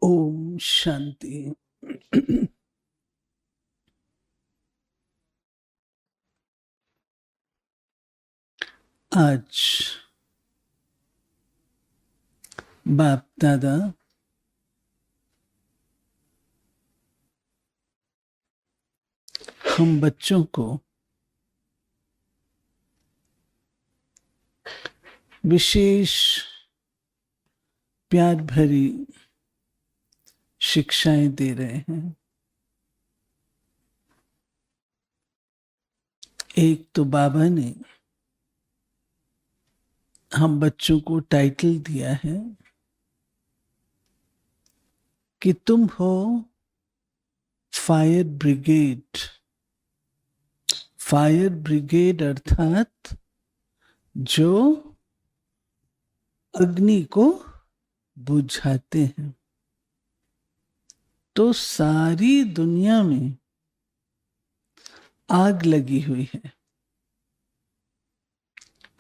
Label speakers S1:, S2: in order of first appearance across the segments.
S1: ओम शांति। आज बाप दादा हम बच्चों को विशेष प्यार भरी शिक्षाएं दे रहे हैं। एक तो बाबा ने हम बच्चों को टाइटल दिया है कि तुम हो फायर ब्रिगेड। फायर ब्रिगेड अर्थात जो अग्नि को बुझाते हैं। तो सारी दुनिया में आग लगी हुई है।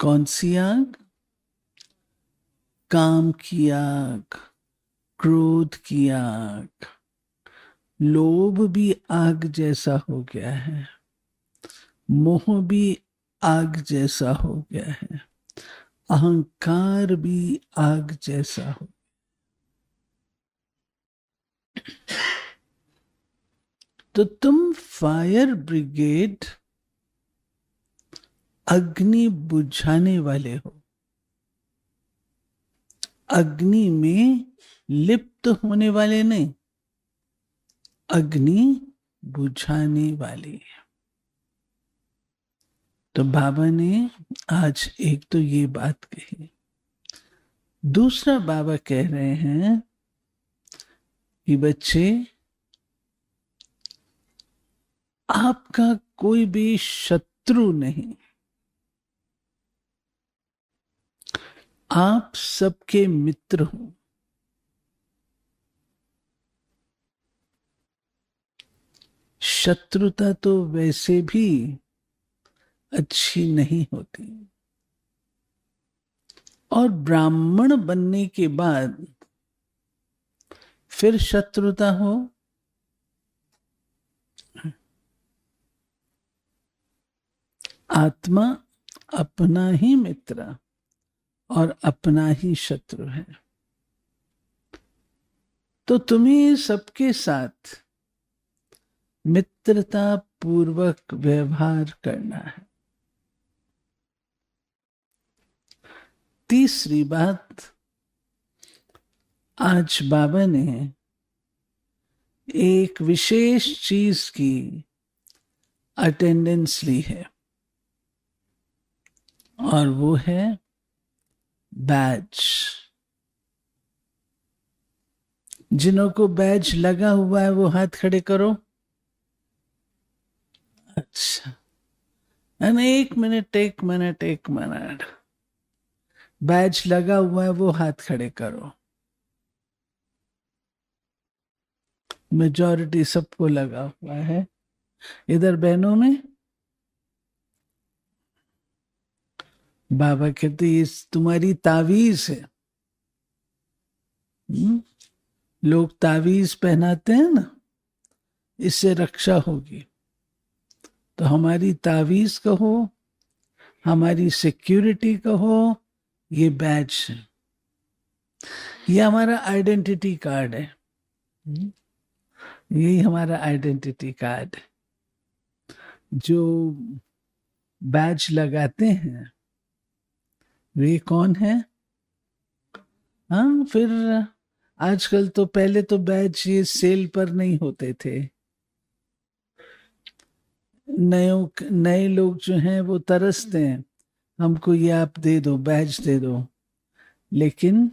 S1: कौन सी आग? काम की आग, क्रोध की आग, लोभ भी आग जैसा हो गया है, मोह भी आग जैसा हो गया है, अहंकार भी आग जैसा हो। तो तुम फायर ब्रिगेड अग्नि बुझाने वाले हो। अग्नि में लिप्त होने वाले नहीं, अग्नि बुझाने वाले। तो बाबा ने आज एक तो ये बात कही। दूसरा बाबा कह रहे हैं कि बच्चे, आपका कोई भी शत्रु नहीं, आप सबके मित्र हो। शत्रुता तो वैसे भी अच्छी नहीं होती, और ब्राह्मण बनने के बाद फिर शत्रुता हो, आत्मा अपना ही मित्र और अपना ही शत्रु है। तो तुम्हें सबके साथ मित्रता पूर्वक व्यवहार करना है। तीसरी बात, आज बाबा ने एक विशेष चीज की अटेंडेंस ली है, और वो है बैज। जिन्हों को बैज लगा हुआ है वो हाथ खड़े करो। अच्छा, एक मिनट। बैज लगा हुआ है वो हाथ खड़े करो। मेजॉरिटी सबको लगा हुआ है। इधर बहनों में बाबा कहते ये तुम्हारी तावीज है। लोग तावीज पहनाते हैं ना, इससे रक्षा होगी। तो हमारी तावीज कहो, हमारी सिक्योरिटी कहो, ये बैज है, ये हमारा आइडेंटिटी कार्ड है। यही हमारा आइडेंटिटी कार्ड है। जो बैज लगाते हैं वे कौन है? हाँ, फिर आजकल तो, पहले तो बैज ये सेल पर नहीं होते थे। नए लोग जो हैं वो तरसते हैं, हमको ये आप दे दो, बैज दे दो। लेकिन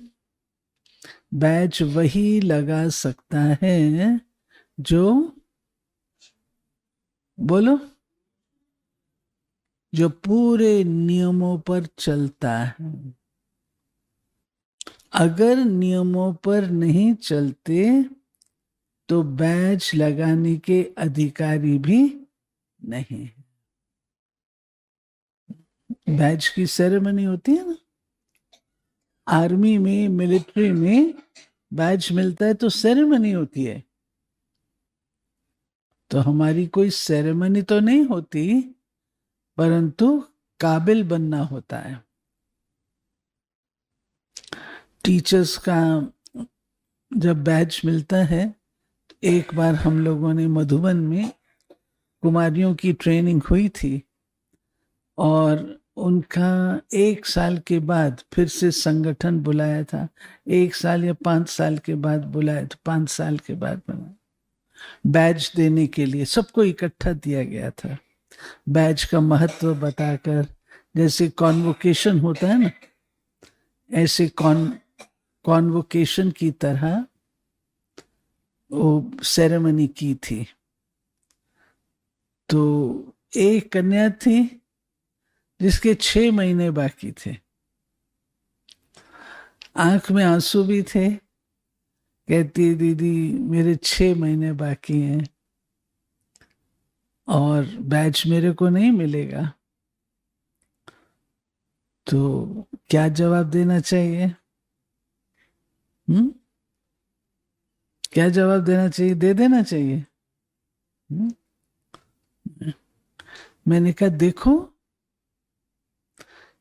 S1: बैज वही लगा सकता है जो, बोलो, जो पूरे नियमों पर चलता है। अगर नियमों पर नहीं चलते तो बैज लगाने के अधिकारी भी नहीं। बैज की सेरेमनी होती है ना, आर्मी में, मिलिट्री में बैज मिलता है तो सेरेमनी होती है। तो हमारी कोई सेरेमनी तो नहीं होती, परंतु काबिल बनना होता है। टीचर्स का जब बैच मिलता है, एक बार हम लोगों ने मधुबन में कुमारियों की ट्रेनिंग हुई थी, और उनका 1 साल के बाद फिर से संगठन बुलाया था। 1 साल या 5 साल के बाद बुलाया, तो 5 साल के बाद बना बैच देने के लिए सबको इकट्ठा दिया गया था। बैच का महत्व बताकर, जैसे कॉन्वोकेशन होता है ना, ऐसे कॉन्वोकेशन की तरह वो सेरेमनी की थी। तो एक कन्या थी जिसके 6 महीने बाकी थे, आंख में आंसू भी थे, कहती दीदी मेरे 6 महीने बाकी हैं और बैच मेरे को नहीं मिलेगा। तो क्या जवाब देना चाहिए? क्या जवाब देना चाहिए? दे देना चाहिए। मैंने कहा देखो,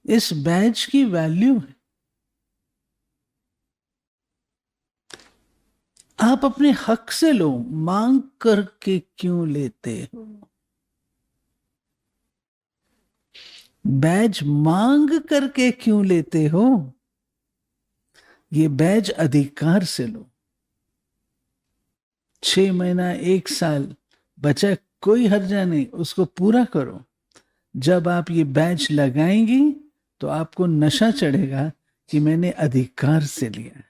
S1: इस बैच की वैल्यू है। आप अपने हक से लो, मांग करके क्यों लेते हो? बैज मांग करके क्यों लेते हो? ये बैज अधिकार से लो। 6 महीना 1 साल बचा, कोई हर्जा नहीं, उसको पूरा करो। जब आप ये बैच लगाएंगी तो आपको नशा चढ़ेगा कि मैंने अधिकार से लिया है,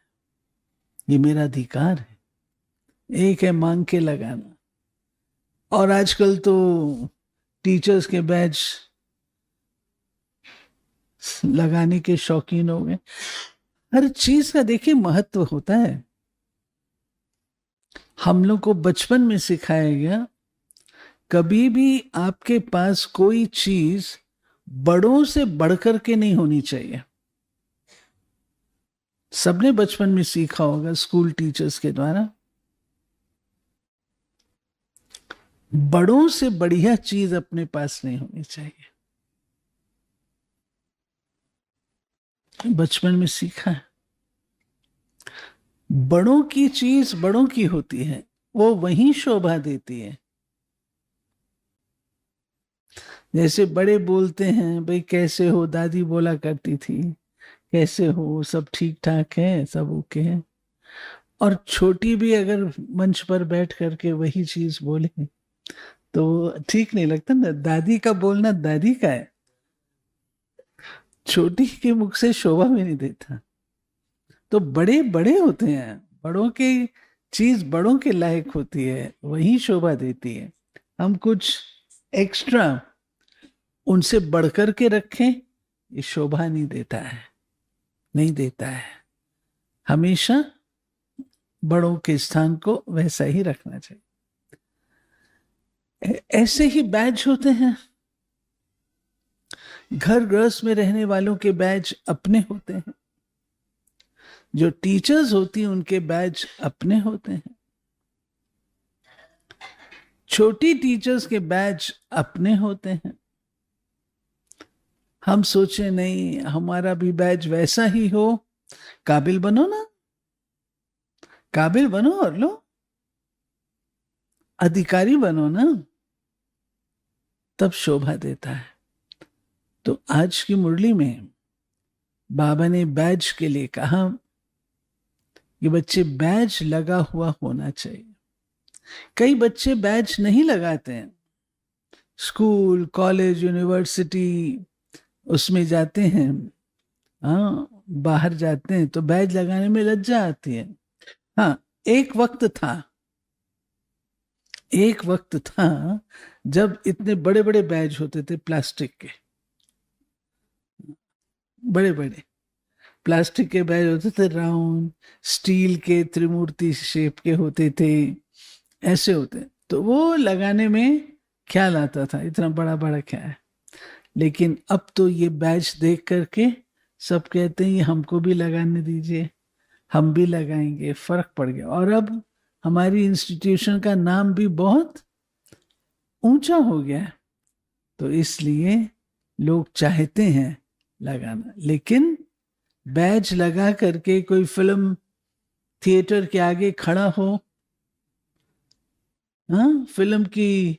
S1: ये मेरा अधिकार है। एक है मांग के लगाना, और आजकल तो टीचर्स के बैच लगाने के शौकीन हो गए। हर चीज का देखिए महत्व होता है। हम लोग को बचपन में सिखाया गया, कभी भी आपके पास कोई चीज बड़ों से बढ़कर के नहीं होनी चाहिए। सबने बचपन में सीखा होगा स्कूल टीचर्स के द्वारा, बड़ों से बढ़िया चीज अपने पास नहीं होनी चाहिए। बचपन में सीखा है, बड़ों की चीज बड़ों की होती है, वो वही शोभा देती है। जैसे बड़े बोलते हैं, भाई कैसे हो, दादी बोला करती थी, कैसे हो, सब ठीक ठाक है, सब ओके है। और छोटी भी अगर मंच पर बैठ करके वही चीज बोले तो ठीक नहीं लगता ना। दादी का बोलना दादी का है, छोटी के मुख से शोभा भी नहीं देता। तो बड़े बड़े होते हैं, बड़ों की चीज बड़ों के लायक होती है, वही शोभा देती है। हम कुछ एक्स्ट्रा उनसे बढ़कर के रखें, ये शोभा नहीं देता है, नहीं देता है। हमेशा बड़ों के स्थान को वैसा ही रखना चाहिए। ऐसे ही बैच होते हैं, घर गृहस्थ में रहने वालों के बैच अपने होते हैं, जो टीचर्स होती हैं उनके बैच अपने होते हैं, छोटी टीचर्स के बैच अपने होते हैं। हम सोचे नहीं हमारा भी बैच वैसा ही हो, काबिल बनो ना, काबिल बनो और लो, अधिकारी बनो ना, तब शोभा देता है। तो आज की मुरली में बाबा ने बैच के लिए कहा कि बच्चे बैच लगा हुआ होना चाहिए। कई बच्चे बैच नहीं लगाते हैं, स्कूल कॉलेज यूनिवर्सिटी उसमें जाते हैं, हाँ बाहर जाते हैं तो बैच लगाने में लज्जा आती है। हाँ, एक वक्त था जब इतने बड़े बड़े बैच होते थे, प्लास्टिक के बड़े बड़े प्लास्टिक के बैच होते थे, राउंड स्टील के त्रिमूर्ति शेप के होते थे, ऐसे होते, तो वो लगाने में ख्याल आता था, इतना बड़ा बड़ा क्या है। लेकिन अब तो ये बैच देख करके सब कहते हैं ये हमको भी लगाने दीजिए, हम भी लगाएंगे, फर्क पड़ गया। और अब हमारी इंस्टीट्यूशन का नाम भी बहुत ऊंचा हो गया है, तो इसलिए लोग चाहते हैं लगाना। लेकिन बैज लगा करके कोई फिल्म थिएटर के आगे खड़ा हो, हाँ, फिल्म की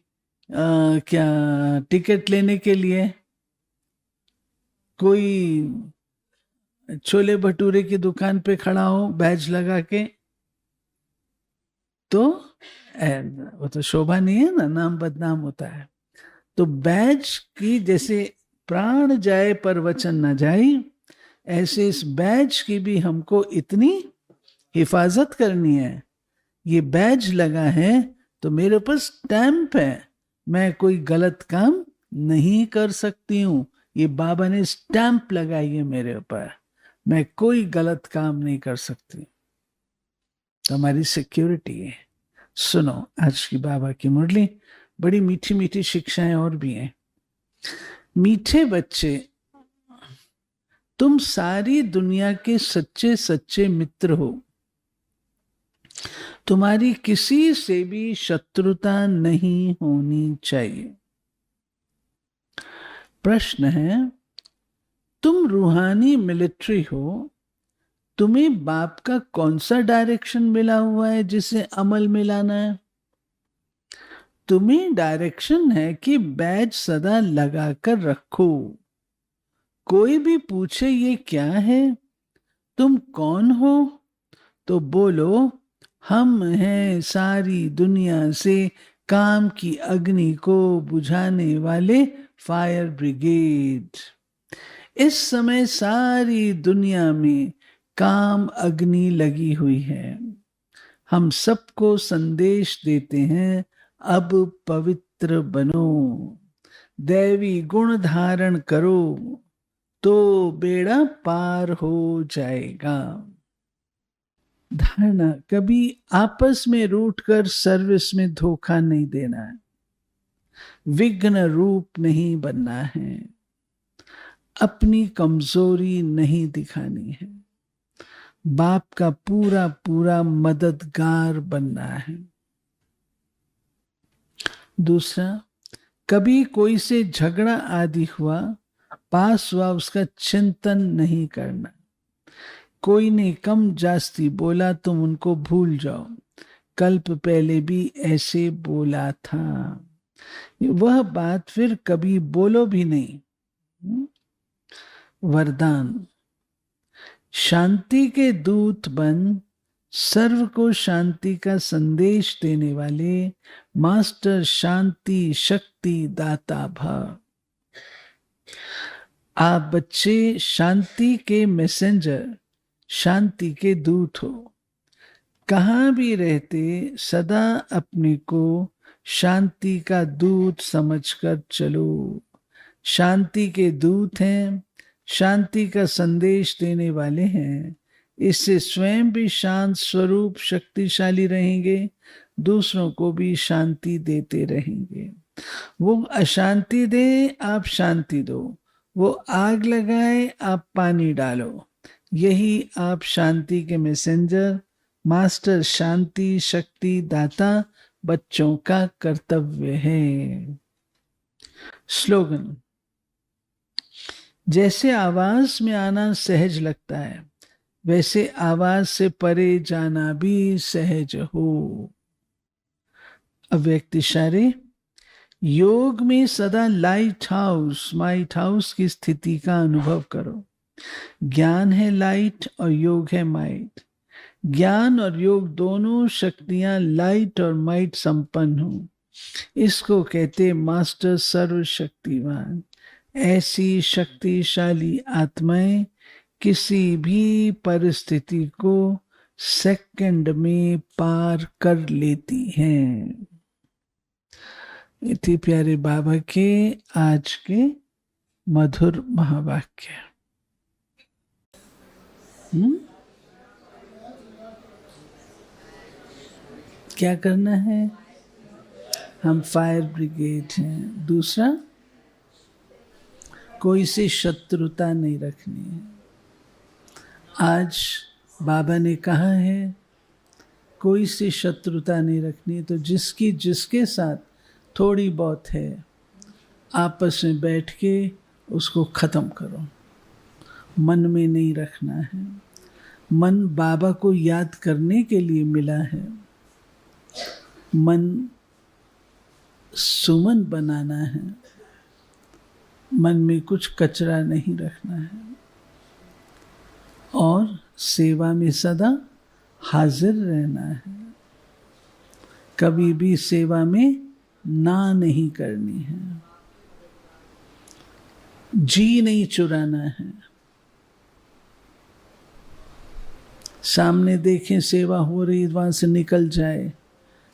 S1: क्या टिकट लेने के लिए, कोई छोले भटूरे की दुकान पे खड़ा हो बैज लगा के, तो वो तो शोभा नहीं है ना, नाम बदनाम होता है। तो बैज की जैसे प्राण जाए पर वचन न जाए, ऐसे इस बैज की भी हमको इतनी हिफाजत करनी है। ये बैज लगा है तो मेरे ऊपर स्टैंप है, मैं कोई गलत काम नहीं कर सकती हूं। ये बाबा ने स्टैंप लगाई है मेरे ऊपर, मैं कोई गलत काम नहीं कर सकती। तो हमारी सिक्योरिटी है। सुनो आज की बाबा की मुरली, बड़ी मीठी मीठी शिक्षाएं और भी हैं। मीठे बच्चे, तुम सारी दुनिया के सच्चे सच्चे मित्र हो, तुम्हारी किसी से भी शत्रुता नहीं होनी चाहिए। प्रश्न है, तुम रूहानी मिलिट्री हो, तुम्हें बाप का कौन सा डायरेक्शन मिला हुआ है जिसे अमल में लाना है? तुम्हें डायरेक्शन है कि बैज सदा लगा कर रखो। कोई भी पूछे ये क्या है, तुम कौन हो, तो बोलो हम हैं सारी दुनिया से काम की अग्नि को बुझाने वाले फायर ब्रिगेड। इस समय सारी दुनिया में काम अग्नि लगी हुई है। हम सबको संदेश देते हैं, अब पवित्र बनो, दैवी गुण धारण करो, तो बेड़ा पार हो जाएगा। धारणा, कभी आपस में रूठकर सर्विस में धोखा नहीं देना है, विघ्न रूप नहीं बनना है, अपनी कमजोरी नहीं दिखानी है, बाप का पूरा पूरा मददगार बनना है। दूसरा, कभी कोई से झगड़ा आदि हुआ, पास हुआ, उसका चिंतन नहीं करना। कोई ने कम जास्ती बोला, तुम उनको भूल जाओ, कल्प पहले भी ऐसे बोला था, वह बात फिर कभी बोलो भी नहीं। वरदान, शांति के दूत बन, सर्व को शांति का संदेश देने वाले मास्टर शांति शक्ति दाता भव। आप बच्चे शांति के मैसेंजर, शांति के दूत हो। कहाँ भी रहते सदा अपने को शांति का दूत समझकर चलो। शांति के दूत हैं, शांति का संदेश देने वाले हैं। इससे स्वयं भी शांत स्वरूप शक्तिशाली रहेंगे, दूसरों को भी शांति देते रहेंगे। वो अशांति दे, आप शांति दो। वो आग लगाए, आप पानी डालो। यही आप शांति के मैसेंजर, मास्टर शांति शक्ति दाता बच्चों का कर्तव्य है। स्लोगन, जैसे आवाज में आना सहज लगता है, वैसे आवाज से परे जाना भी सहज हो। अव्यक्त इशारे, योग में सदा लाइट हाउस की स्थिति का अनुभव करो। ज्ञान है लाइट और योग है माइट। ज्ञान और योग दोनों शक्तियां लाइट और माइट संपन्न हो, इसको कहते मास्टर सर्वशक्तिवान। ऐसी शक्तिशाली आत्माएं किसी भी परिस्थिति को सेकंड में पार कर लेती हैं। इतने प्यारे बाबा के आज के मधुर महावाक्य। क्या करना है? हम फायर ब्रिगेड हैं। दूसरा, कोई से शत्रुता नहीं रखनी है। आज बाबा ने कहा है कोई से शत्रुता नहीं रखनी, तो जिसकी जिसके साथ थोड़ी बहुत है आपस में बैठ के उसको ख़त्म करो, मन में नहीं रखना है। मन बाबा को याद करने के लिए मिला है, मन सुमन बनाना है, मन में कुछ कचरा नहीं रखना है और सेवा में सदा हाजिर रहना है। कभी भी सेवा में ना नहीं करनी है, जी नहीं चुराना है। सामने देखें सेवा हो रही, वहां से निकल जाए,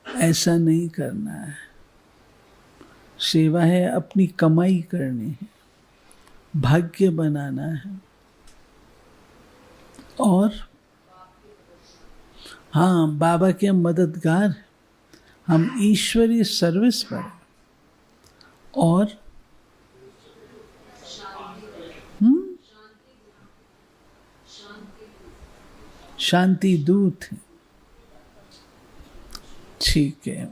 S1: ऐसा नहीं करना है। सेवा है अपनी कमाई करनी है, भाग्य बनाना है। और हाँ, बाबा के मददगार, हम ईश्वरीय सर्विस पर और शांति दूत है। ठीक है।